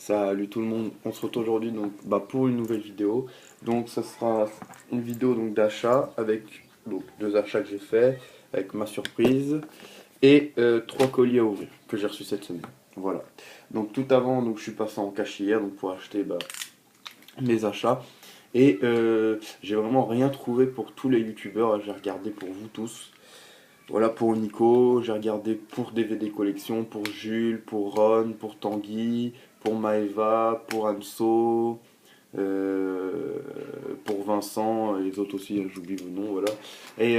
Salut tout le monde, on se retrouve aujourd'hui donc pour une nouvelle vidéo. Donc ça sera une vidéo donc d'achat avec donc deux achats que j'ai fait avec ma surprise et trois colis à ouvrir que j'ai reçus cette semaine. Voilà. Donc tout avant donc je suis passé en cash hier donc pour acheter mes achats et j'ai vraiment rien trouvé pour tous les youtubeurs. J'ai regardé pour vous tous. Voilà pour Nico, j'ai regardé pour DVD Collection, pour Jules, pour Ron, pour Tanguy, pour Maeva, pour Anso, euh, pour Vincent, et les autres aussi, j'oublie vos noms, voilà. Et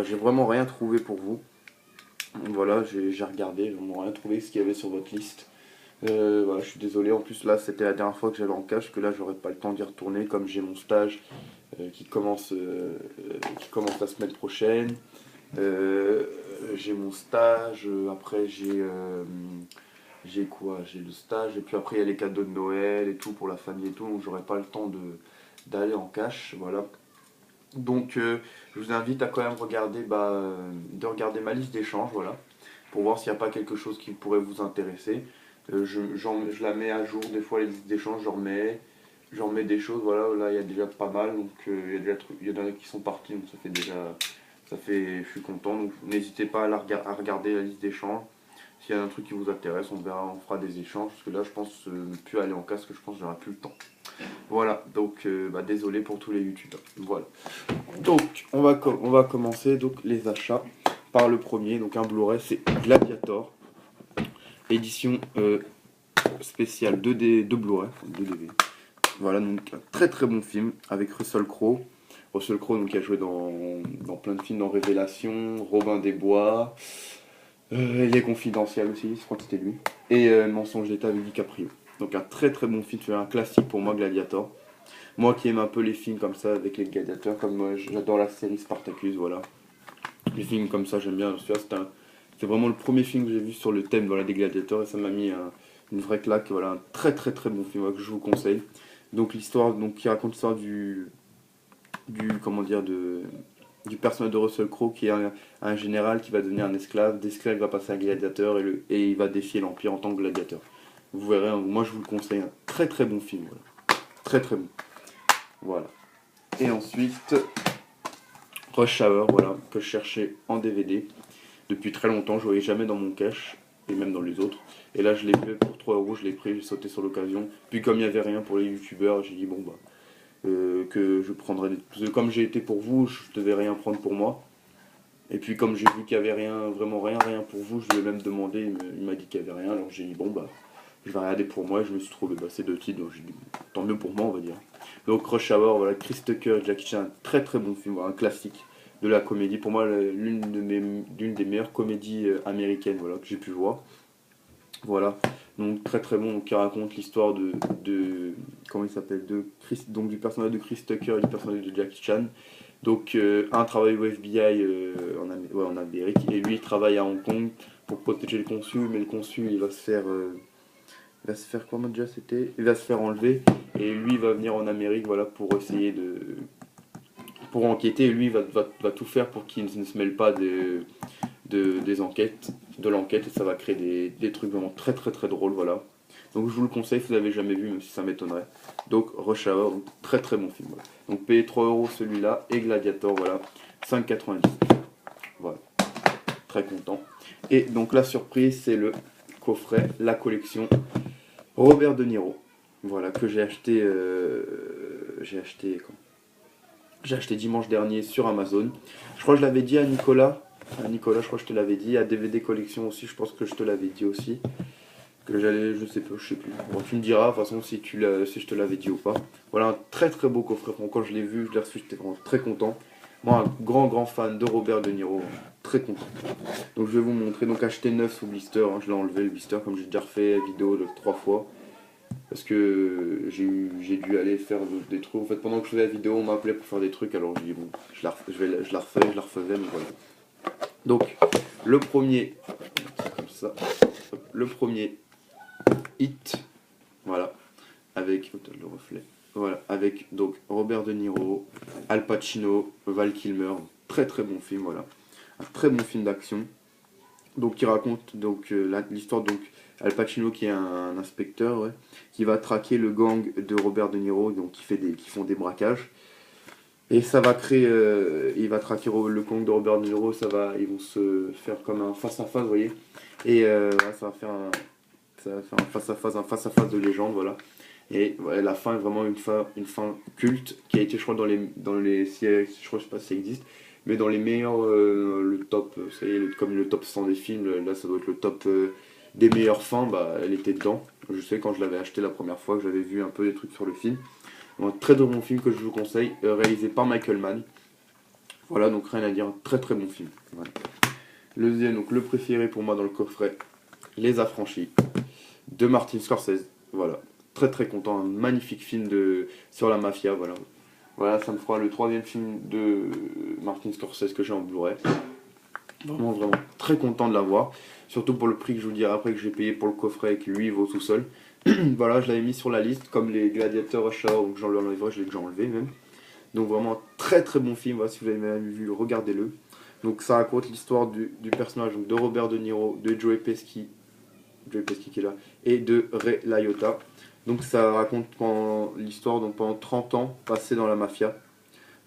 j'ai vraiment rien trouvé pour vous. Voilà, j'ai regardé, j'ai vraiment rien trouvé ce qu'il y avait sur votre liste. Voilà, je suis désolé, en plus là c'était la dernière fois que j'allais en cash, que là j'aurais pas le temps d'y retourner comme j'ai mon stage qui commence la semaine prochaine. Euh, j'ai mon stage, après j'ai quoi? J'ai le stage, et puis après il y a les cadeaux de Noël et tout pour la famille et tout, donc j'aurai pas le temps d'aller en cash, voilà. Donc je vous invite à quand même regarder, de regarder ma liste d'échanges, voilà, pour voir s'il n'y a pas quelque chose qui pourrait vous intéresser. Je la mets à jour, des fois les listes d'échanges, j'en remets des choses, voilà, là il y a déjà pas mal, donc il y a déjà il y en a qui sont partis, donc je suis content, donc n'hésitez pas à regarder la liste d'échanges. S'il y a un truc qui vous intéresse, on verra, on fera des échanges, parce que là je pense ne plus aller en casque, je pense que j'aurai plus le temps. Voilà, donc désolé pour tous les youtubeurs. Voilà. Donc on va commencer donc les achats par le premier, donc un Blu-ray, c'est Gladiator, édition spéciale 2D, 2 Blu-ray, 2 DVD. Voilà, donc un très très bon film avec Russell Crowe. Russell Crowe donc, qui a joué dans plein de films, dans Révélation, Robin des Bois, Les Confidentiels aussi, je crois que c'était lui, et Mensonge d'État avec DiCaprio. Donc un très très bon film, c'est un classique pour moi, Gladiator. Moi qui aime un peu les films comme ça avec les gladiateurs, comme moi j'adore la série Spartacus, voilà. Les films comme ça j'aime bien, c'est vraiment le premier film que j'ai vu sur le thème voilà, des gladiateurs et ça m'a mis une vraie claque, voilà, un très très très bon film voilà, que je vous conseille. Donc l'histoire donc, qui raconte l'histoire comment dire, du personnage de Russell Crowe qui est un général qui va devenir un esclave, d'esclave il va passer à un gladiateur et il va défier l'Empire en tant que gladiateur. Vous verrez, moi je vous le conseille, un très très bon film, voilà. Très très bon. Voilà. Et ensuite, Rush Hour, voilà, que je cherchais en DVD. Depuis très longtemps, je ne voyais jamais dans mon cache, et même dans les autres. Et là, je l'ai fait pour 3 €, je l'ai pris, j'ai sauté sur l'occasion. Puis comme il n'y avait rien pour les youtubeurs, j'ai dit bon que je prendrais comme j'ai été pour vous, je devais rien prendre pour moi. Et puis comme j'ai vu qu'il n'y avait rien, vraiment rien pour vous, je lui ai même demandé, il m'a dit qu'il n'y avait rien, alors j'ai dit bon je vais regarder pour moi, et je me suis trouvé ces deux titres, donc j'ai dit tant mieux pour moi on va dire. Donc Rush Hour, voilà, Chris Tucker, Jackie Chan, un très très bon film, voilà, un classique de la comédie, pour moi l'une des meilleures comédies américaines voilà, que j'ai pu voir. Voilà, donc très très bon, donc, qui raconte l'histoire comment il s'appelle, donc du personnage de Chris Tucker et du personnage de Jackie Chan. Donc un travaille au FBI en Amérique et lui il travaille à Hong Kong pour protéger le consul, mais le consul il va se faire comment déjà c'était, il va se faire enlever et lui il va venir en Amérique voilà pour essayer pour enquêter et lui va tout faire pour qu'il ne se mêle pas des enquêtes, de l'enquête et ça va créer des trucs vraiment très très très drôles voilà. Donc je vous le conseille si vous l'avez jamais vu même si ça m'étonnerait. Donc Rush Hour, donc, très très bon film. Voilà. Donc payez 3 € celui-là et Gladiator voilà 5,90. Voilà, très content. Et donc la surprise c'est le coffret, la collection Robert De Niro. Voilà que j'ai acheté dimanche dernier sur Amazon. Je crois que je l'avais dit à Nicolas. Je crois que je te l'avais dit. À DVD Collection aussi, je pense que je te l'avais dit aussi. Que j'allais, je sais plus. Bon, tu me diras, de toute façon, si je te l'avais dit ou pas. Voilà, un très très beau coffret. Bon, quand je l'ai vu, je l'ai reçu, j'étais vraiment très content. Moi, un grand fan de Robert De Niro. Très content. Donc, je vais vous montrer. Donc, acheté neuf sous blister. Hein, je l'ai enlevé le blister, comme j'ai déjà refait la vidéo 3 fois. Parce que j'ai dû aller faire des trucs. En fait, pendant que je faisais la vidéo, on m'appelait pour faire des trucs. Alors j'ai dit, bon, je la refaisais, mais voilà. Donc, le premier, comme ça. Le premier hit, voilà, avec le reflet. Voilà, avec donc Robert De Niro, Al Pacino, Val Kilmer. Très très bon film, voilà. Un très bon film d'action. Donc il raconte donc l'histoire donc Al Pacino qui est un inspecteur, ouais, qui va traquer le gang de Robert De Niro, donc qui font des braquages. Et ça va créer, il va traquer le gang de Robert De Niro, ils vont se faire comme un face à face, vous voyez. Et ouais, ça va faire un face à face de légende, voilà. Et ouais, la fin est vraiment une fin culte qui a été, je crois, je crois, je sais pas si ça existe, mais dans les meilleurs, le top, ça y est, comme le top 100 des films, là ça doit être le top des meilleures fins, bah elle était dedans. Je sais quand je l'avais acheté la première fois, que j'avais vu un peu des trucs sur le film. Un très très bon film que je vous conseille, réalisé par Michael Mann. Voilà, donc rien à dire, un très très bon film. Voilà. Le deuxième, donc le préféré pour moi dans le coffret, Les Affranchis, de Martin Scorsese. Voilà, très très content, un magnifique film sur la mafia. Voilà, voilà, ça me fera le troisième film de Martin Scorsese que j'ai en Blu-ray. Vraiment, vraiment très content de l'avoir. Surtout pour le prix que je vous dirai après que j'ai payé pour le coffret et que lui vaut tout seul. Voilà, je l'avais mis sur la liste, comme les Gladiateurs Rush Hour, donc j'en l'enlèverai, je l'ai déjà enlevé même. Donc vraiment un très très bon film, voilà, si vous l'avez même vu, regardez-le. Donc ça raconte l'histoire du personnage donc, de Robert De Niro, de Joey Pesci qui est là, et de Ray Liotta. Donc ça raconte l'histoire pendant 30 ans passés dans la mafia.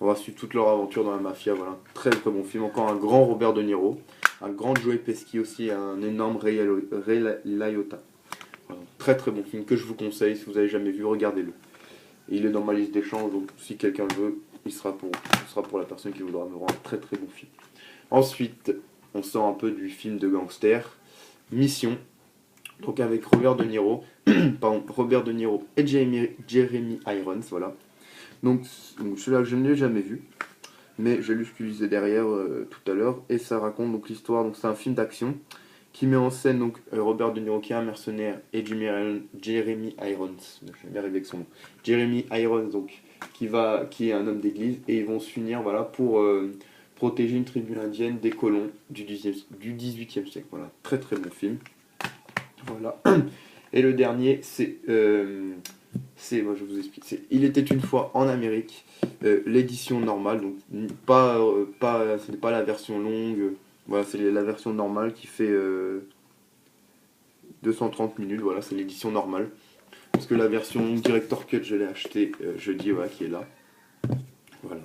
On va suivre toute leur aventure dans la mafia, voilà, très très bon film. Encore un grand Robert De Niro, un grand Joey Pesci aussi, un énorme Ray Liotta. Voilà, très très bon film que je vous conseille, si vous n'avez jamais vu, regardez-le. Il est dans ma liste d'échange, donc si quelqu'un le veut, ce sera pour la personne qui voudra me rendre un très très bon film. Ensuite, on sort un peu du film de gangster, Mission, donc avec Robert De Niro, Robert De Niro et Jeremy Irons, voilà. Donc celui-là je ne l'ai jamais vu, mais j'ai lu ce qu'il disait derrière tout à l'heure, et ça raconte donc l'histoire, donc c'est un film d'action qui met en scène donc Robert De Niro qui est un mercenaire et Jeremy Irons, je vais bien arriver avec son nom, Jeremy Irons donc qui est un homme d'église, et ils vont s'unir voilà pour protéger une tribu indienne des colons du 18e siècle. Voilà, très très bon film. Voilà. Et le dernier moi je vous explique, c'est Il était une fois en Amérique, l'édition normale, donc ce n'est pas la version longue. Voilà, c'est la version normale qui fait 230 minutes, voilà, c'est l'édition normale. Parce que la version Director Cut, je l'ai acheté jeudi, voilà, qui est là. Voilà.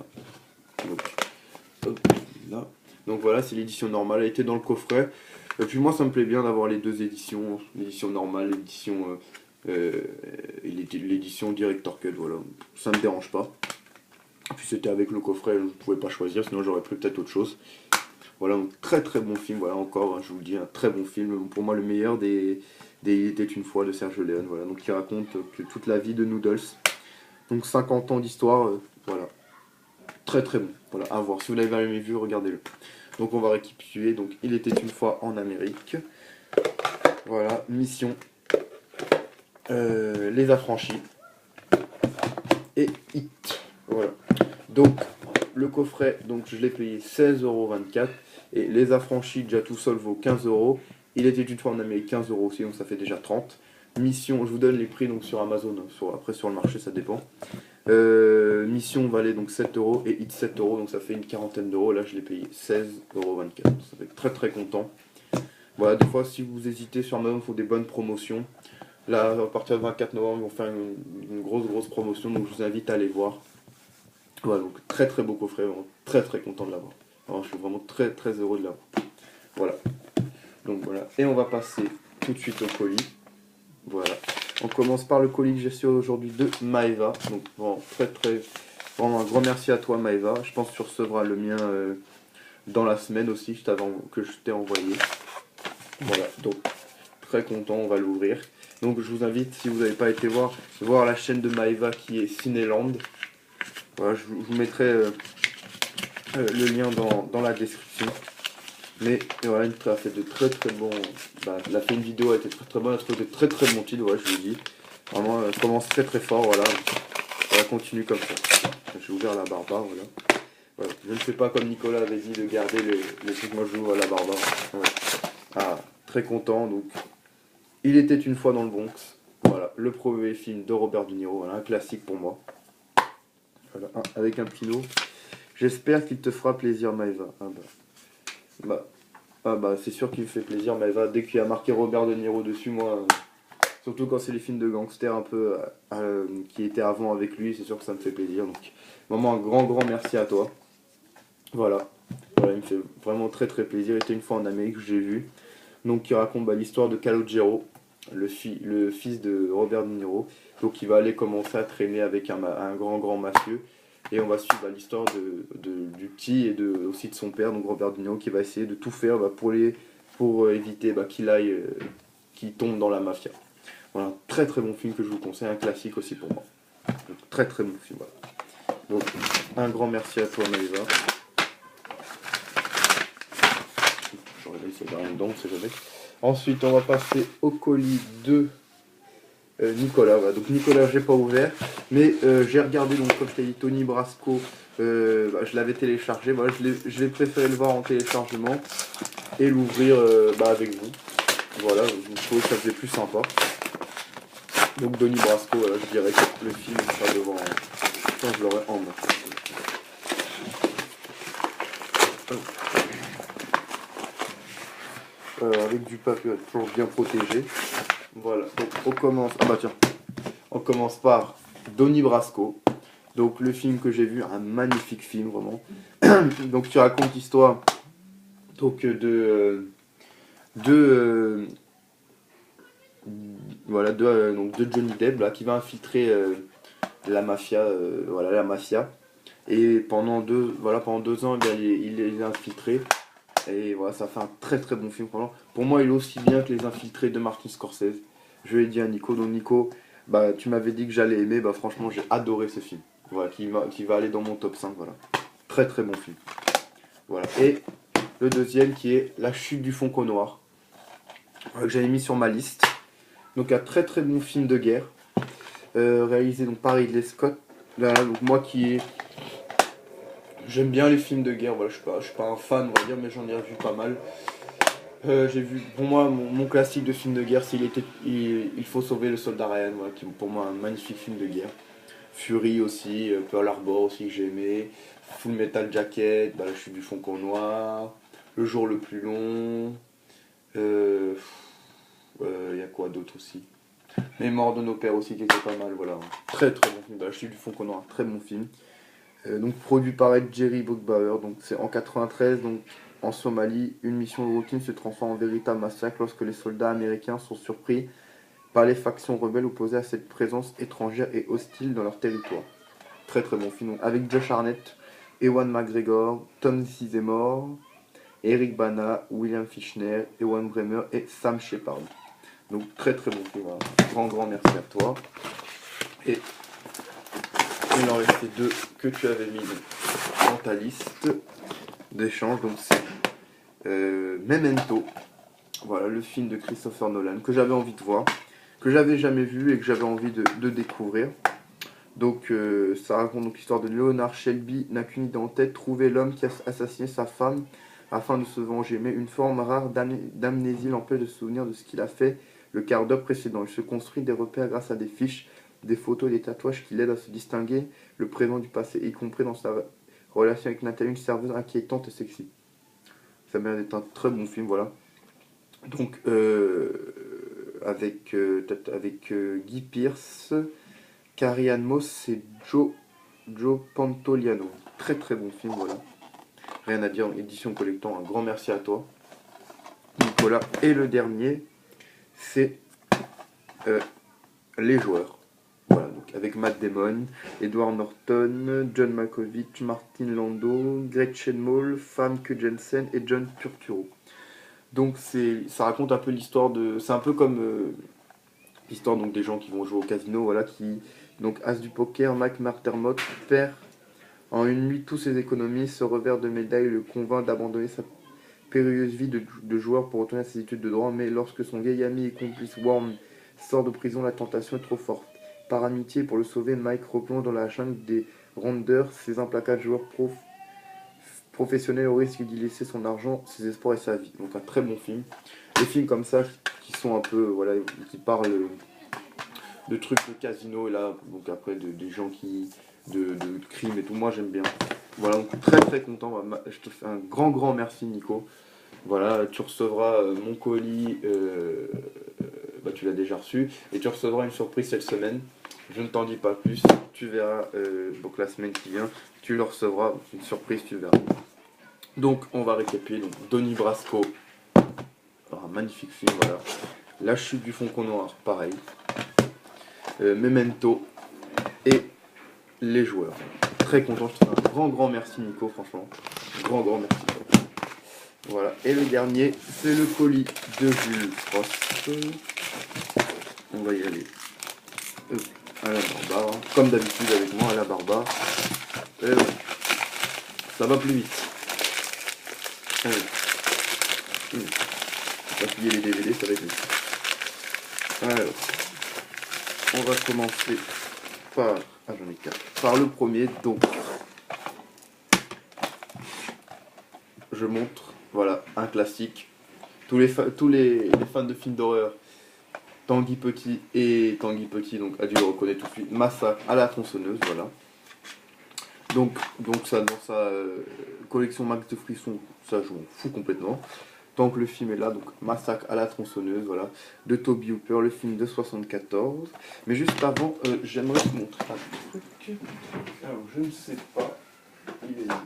Donc, hop, là. Donc voilà, c'est l'édition normale, elle était dans le coffret. Et puis moi, ça me plaît bien d'avoir les deux éditions, l'édition normale, l'édition Director Cut, voilà. Ça me dérange pas. Et puis c'était avec le coffret, je ne pouvais pas choisir, sinon j'aurais pris peut-être autre chose. Voilà, donc très très bon film, voilà encore, hein, je vous le dis, un très bon film, pour moi le meilleur des Il était une fois de Sergio Leone, voilà, donc qui raconte toute la vie de Noodles. Donc 50 ans d'histoire, voilà, très très bon, voilà, à voir, si vous l'avez jamais vu, regardez-le. Donc on va récapituler, donc Il était une fois en Amérique, voilà, Mission, Les Affranchis, et Hit, voilà. Donc le coffret, donc je l'ai payé 16,24 €. Et Les Affranchis, déjà tout seul, vaut 15 €. Il était une fois en Amérique, 15 € aussi, donc ça fait déjà 30. Mission, je vous donne les prix donc sur Amazon, après sur le marché, ça dépend. Mission valait donc 7 € et Hit 7 €, donc ça fait une quarantaine d'euros. Là, je l'ai payé 16,24 €. Ça fait très très content. Voilà, des fois, si vous hésitez sur Amazon, il faut des bonnes promotions. Là, à partir du 24 novembre, ils vont faire une grosse promotion, donc je vous invite à aller voir. Voilà, donc très très beau coffret, vraiment très très content de l'avoir. Alors, je suis vraiment très très heureux de l'avoir. Voilà. Donc voilà. Et on va passer tout de suite au colis. Voilà. On commence par le colis que j'ai reçu aujourd'hui de Maeva. Donc vraiment vraiment un grand merci à toi Maeva. Je pense que tu recevras le mien dans la semaine aussi que je t'ai envoyé. Voilà. Donc très content, on va l'ouvrir. Donc je vous invite, si vous n'avez pas été voir la chaîne de Maeva qui est Cinéland. Voilà, je vous mettrai le lien dans la description. Mais voilà, elle a fait de très très bons. Elle a fait une vidéo, elle était très très bonne, elle a trouvé de très très bons titres, ouais, je vous dis. Vraiment, elle commence très très fort, voilà. Elle continue comme ça. J'ai ouvert la barbare, voilà. Voilà. Je ne fais pas comme Nicolas avait dit de garder les trucs, moi je joue à la barbare. Ouais. Ah, très content, donc. Il était une fois dans le Bronx. Voilà, le premier film de Robert De Niro, voilà, un classique pour moi. Voilà, avec un pinot. J'espère qu'il te fera plaisir, Maëva. Ah bah. Ah bah c'est sûr qu'il me fait plaisir, mais dès qu'il y a marqué Robert De Niro dessus, moi, surtout quand c'est les films de gangsters un peu qui étaient avant avec lui, c'est sûr que ça me fait plaisir. Donc vraiment un grand merci à toi. Voilà. Voilà, il me fait vraiment très plaisir. Il était une fois en Amérique que j'ai vu. Donc qui raconte l'histoire de Calogero, le fils de Robert De Niro. Donc il va aller commencer à traîner avec un grand mafieux. Et on va suivre l'histoire du petit et aussi de son père, donc Robert De Niro, qui va essayer de tout faire pour éviter qu'il tombe dans la mafia. Voilà, un très bon film que je vous conseille, un classique aussi pour moi. Donc, très bon film. Voilà. Donc un grand merci à toi Maëva. J'aurais laissé rien dedans, on sait jamais. Ensuite on va passer au colis de Nicolas. Voilà. Donc Nicolas j'ai pas ouvert, mais j'ai regardé, donc comme je t'ai dit, Tony Brasco, je l'avais téléchargé, voilà, je l'ai préféré le voir en téléchargement et l'ouvrir avec vous. Voilà, je trouvais que ça faisait plus sympa. Donc Donnie Brasco, je dirais que le film sera devant. Quand je l'aurai en main. Avec du papier toujours bien protégé. Voilà, donc on commence. Ah bah tiens, on commence par Donnie Brasco. Donc le film que j'ai vu, un magnifique film vraiment. Donc tu racontes l'histoire donc donc de Johnny Depp là, qui va infiltrer la mafia, la mafia. Et pendant 2 ans, eh bien, il est infiltré. Et voilà, ça fait un très bon film. Pour moi, il est aussi bien que Les Infiltrés de Martin Scorsese. Je l'ai dit à Nico. Donc Nico, tu m'avais dit que j'allais aimer. Franchement, j'ai adoré ce film. Voilà, qui va aller dans mon top 5. Voilà. Très bon film. Voilà. Et le deuxième qui est La Chute du Faucon Noir, que j'avais mis sur ma liste. Donc un très bon film de guerre. Réalisé donc par Ridley Scott. Là, donc moi j'aime bien les films de guerre, voilà, je suis pas un fan, on va dire, mais j'en ai vu pas mal. J'ai vu, pour moi, mon classique de film de guerre, c'est Il faut sauver le soldat Ryan, voilà, qui est pour moi un magnifique film de guerre. Fury aussi, Pearl Harbor aussi que j'ai aimé, Full Metal Jacket, La Chute du Faucon Noir, Le jour le plus long, y a quoi d'autre aussi, Mémoire de nos pères aussi qui était pas mal, voilà. Très bon film, La Chute du Faucon Noir, très bon film. Donc produit par Jerry Bruckhauer, donc c'est en 93, donc en Somalie, une mission de routine se transforme en véritable massacre lorsque les soldats américains sont surpris par les factions rebelles opposées à cette présence étrangère et hostile dans leur territoire. Très bon film, donc, avec Josh Hartnett, Ewan McGregor, Tom Sizemore, Eric Bana, William Fichtner, Ewan Bremer et Sam Shepard. Donc très bon film, voilà. Grand merci à toi. Et il en restait 2 que tu avais mis dans ta liste d'échange. Donc c'est Memento. Voilà, le film de Christopher Nolan que j'avais envie de voir, que j'avais jamais vu et que j'avais envie de découvrir. Donc ça raconte donc l'histoire de Leonard Shelby, n'a qu'une idée en tête, trouver l'homme qui a assassiné sa femme afin de se venger. Mais une forme rare d'amnésie l'empêche de se souvenir de ce qu'il a fait le quart d'heure précédent. Il se construit des repères grâce à des fiches, des photos et des tatouages qui l'aident à se distinguer le présent du passé, y compris dans sa relation avec Nathalie, une serveuse inquiétante et sexy. Ça m'a l'air d'être un très bon film, voilà. Donc, avec Guy Pearce, Carrie-Anne Moss et Joe Pantoliano. Très bon film, voilà. Rien à dire, édition collectant, un grand merci à toi, Nicolas. Et le dernier, c'est Les Joueurs. Voilà, donc avec Matt Damon, Edward Norton, John Malkovich, Martin Landau, Gretchen Mol, Famke Jensen et John Turturro. Donc ça raconte un peu l'histoire de... C'est un peu comme l'histoire donc, des gens qui vont jouer au casino, voilà, donc as du poker, Mac McDermott perd en une nuit tous ses économies, ce revers de médaille le convainc d'abandonner sa périlleuse vie de joueur pour retourner à ses études de droit, mais lorsque son vieil ami et complice Worm sort de prison, la tentation est trop forte. Par amitié, pour le sauver, Mike replonge dans la jungle des rondeurs, ses implacables joueurs professionnels au risque d'y laisser son argent, ses espoirs et sa vie. Donc un très bon film. Des films comme ça qui sont un peu, voilà, qui parlent de trucs de casino, et là, donc après des gens de crimes et tout, moi j'aime bien. Voilà, donc très content. Je te fais un grand merci Nico. Voilà, tu recevras mon colis, bah, tu l'as déjà reçu, et tu recevras une surprise cette semaine. Je ne t'en dis pas plus, tu verras, donc la semaine qui vient, tu le recevras, une surprise, tu verras. Donc on va récapituler, donc Donnie Brasco, alors, un magnifique film, voilà. La chute du Faucon Noir, pareil. Memento et les joueurs. Très content, je te fais un grand merci Nico, franchement. Grand merci. Voilà, et le dernier, c'est le colis de Jules Frost. On va y aller à la barbare, hein. Comme d'habitude avec moi à la barbare. Et ouais, ça va plus vite. Allez. On va plier les DVD, ça va être vite. Alors, on va commencer par... Ah, j'en ai 4. Par le premier, donc... Je montre, voilà, un classique. Tous les fans de films d'horreur, Tanguy Petit, donc a dû le reconnaître tout de suite, Massacre à la tronçonneuse, voilà. Donc ça, dans sa collection Max de Frisson, ça je m'en fous complètement. Tant que le film est là, donc Massacre à la tronçonneuse, voilà, de Toby Hooper, le film de 74. Mais juste avant, j'aimerais vous montrer un truc. Alors, je ne sais pas. Il est là.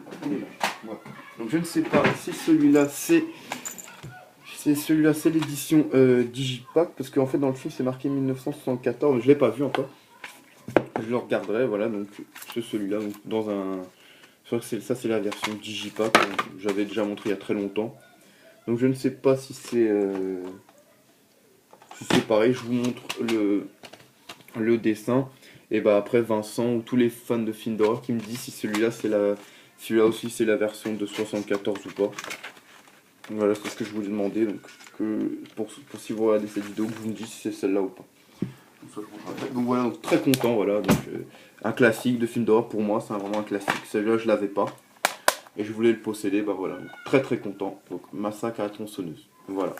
Voilà. Donc je ne sais pas si celui-là c'est l'édition Digipack, parce qu'en fait dans le film c'est marqué 1974, mais je l'ai pas vu encore. Je le regarderai, voilà, donc c'est celui-là, donc dans un... Je crois que ça c'est la version Digipack, j'avais déjà montré il y a très longtemps. Donc je ne sais pas si c'est pareil, je vous montre le dessin, et bah après Vincent ou tous les fans de films d'horreur qui me disent si celui-là aussi c'est la version de 74 ou pas. Voilà, c'est ce que je voulais demander, donc pour si vous regardez cette vidéo, que vous me dites si c'est celle-là ou pas. Donc voilà, donc très content, voilà, donc un classique de film d'horreur pour moi, c'est vraiment un classique. Celui-là je l'avais pas et je voulais le posséder, bah voilà, donc, très content. Donc Massacre à la tronçonneuse, voilà.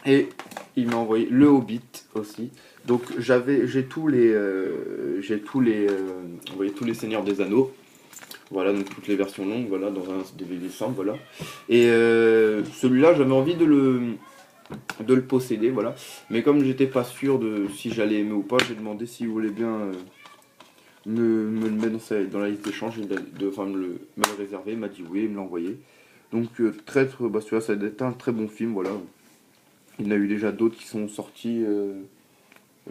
Et il m'a envoyé le Hobbit aussi. Donc j'ai tous les vous voyez, tous les Seigneurs des Anneaux. Voilà, donc toutes les versions longues, voilà, dans un DVD simple, voilà. Et celui-là, j'avais envie de le posséder, voilà. Mais comme j'étais pas sûr de si j'allais aimer ou pas, j'ai demandé s'il voulait bien me le mettre dans la liste d'échange, me le réserver. Il m'a dit oui, il me l'a envoyé. Donc bah, celui-là, ça a été un très bon film, voilà. Il y en a eu déjà d'autres qui sont sortis,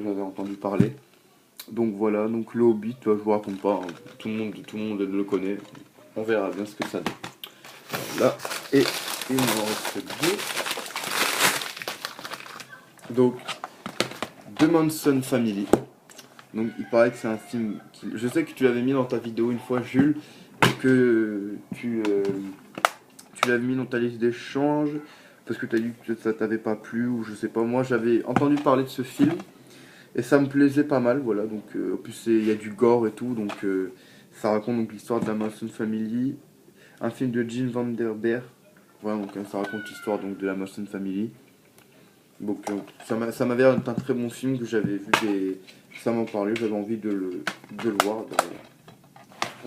j'avais entendu parler. Donc voilà, donc le Hobbit, je vous raconte pas, hein. Tout le monde le connaît. On verra bien ce que ça donne. Voilà, et il m'en reste deux. Donc, The Manson Family. Donc il paraît que c'est un film je sais que tu l'avais mis dans ta vidéo une fois, Jules, que tu l'avais mis dans ta liste d'échange parce que tu as dit que ça t'avait pas plu ou je sais pas. Moi j'avais entendu parler de ce film et ça me plaisait pas mal, voilà. Donc en plus il y a du gore et tout, donc ça raconte donc l'histoire de la Manson Family, un film de Jim Vanderbeer. Voilà, donc ça raconte l'histoire donc de la Manson Family. Donc ça m'avait l'air d'être un très bon film que j'avais vu ça m'en parlait, j'avais envie de le voir.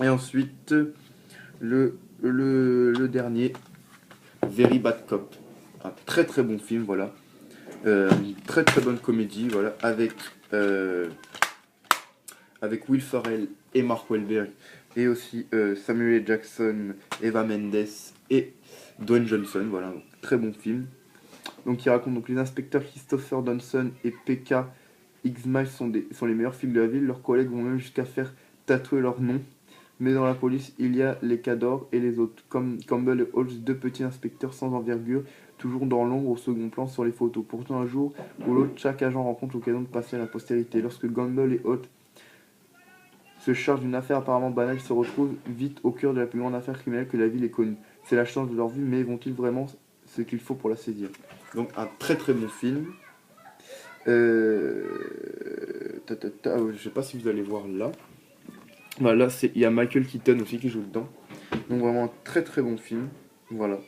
Et ensuite le dernier, Very Bad Cop, un très bon film, voilà. Une très bonne comédie, voilà, avec Will Ferrell et Mark Wahlberg, et aussi Samuel L. Jackson, Eva Mendes et Dwayne Johnson, voilà, donc, très bon film. Donc il raconte donc les inspecteurs Christopher Johnson et P.K. X-Miles sont les meilleurs flics de la ville. Leurs collègues vont même jusqu'à faire tatouer leur nom. Mais dans la police, il y a les cadors et les autres, comme Campbell et Holmes, deux petits inspecteurs sans envergure, toujours dans l'ombre au second plan sur les photos. Pourtant, un jour ou l'autre, chaque agent rencontre l'occasion de passer à la postérité. Lorsque Campbell et Holmes se chargent d'une affaire apparemment banale, ils se retrouvent vite au cœur de la plus grande affaire criminelle que la ville ait connue. C'est la chance de leur vie, mais vont-ils vraiment ce qu'il faut pour la saisir? Donc un très bon film. Je sais pas si vous allez voir là. Voilà, il y a Michael Keaton aussi qui joue dedans. Donc vraiment un très bon film. Voilà.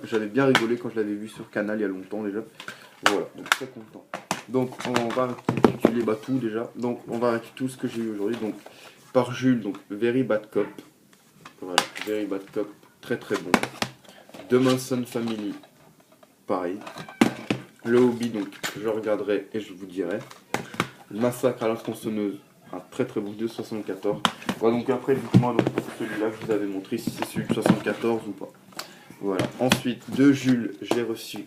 J'avais bien rigolé quand je l'avais vu sur Canal il y a longtemps déjà. Voilà, donc très content. Donc on va récapituler tout déjà. Donc on va récapituler tout ce que j'ai eu aujourd'hui. Donc par Jules, donc Very Bad Cop. Voilà, Very Bad Cop, très bon. The Manson Family, pareil. Le Hobby, donc je regarderai et je vous dirai. Massacre à la tronçonneuse, un très très bon de 74. Voilà, donc après, dites-moi donc, pour celui-là que je vous avais montré, si c'est celui de 74 ou pas. Voilà. Ensuite, de Jules, j'ai reçu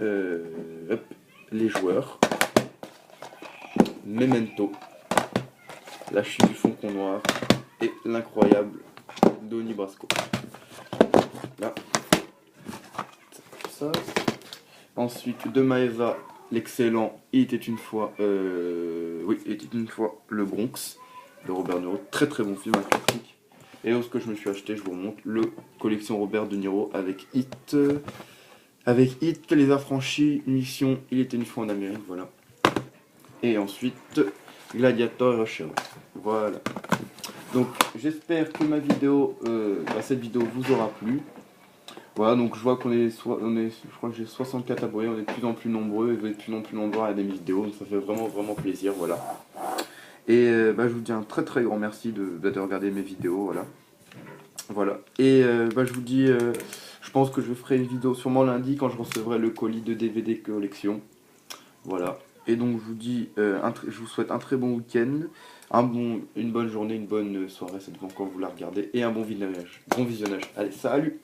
hop, Les Joueurs, Memento, La Chute du Faucon Noir et L'incroyable Donnie Brasco. Là. Ça. Ensuite, de Maeva, l'excellent Il était une fois, oui, Il était une fois le Bronx de Robert De Niro. Très très bon film, un classique. Et ce que je me suis acheté, je vous remonte, le collection Robert De Niro avec Hit. Avec Hit, Les Affranchis, Mission, Il était une fois en Amérique, voilà. Et ensuite, Gladiator et Rush Hour. Voilà. Donc, j'espère que ma vidéo, cette vidéo vous aura plu. Voilà, donc je vois je crois que j'ai 64 abonnés, on est de plus en plus nombreux, et vous êtes de plus en plus nombreux à regarder mes vidéos, donc ça fait vraiment vraiment plaisir, voilà. Et je vous dis un très très grand merci de regarder mes vidéos, voilà. Voilà, et je vous dis, je pense que je ferai une vidéo sûrement lundi quand je recevrai le colis de DVD collection. Voilà, et donc je vous dis, je vous souhaite un très bon week-end, une bonne journée, une bonne soirée, ça dépend quand vous la regardez, et un bon visionnage. Bon visionnage, allez, salut!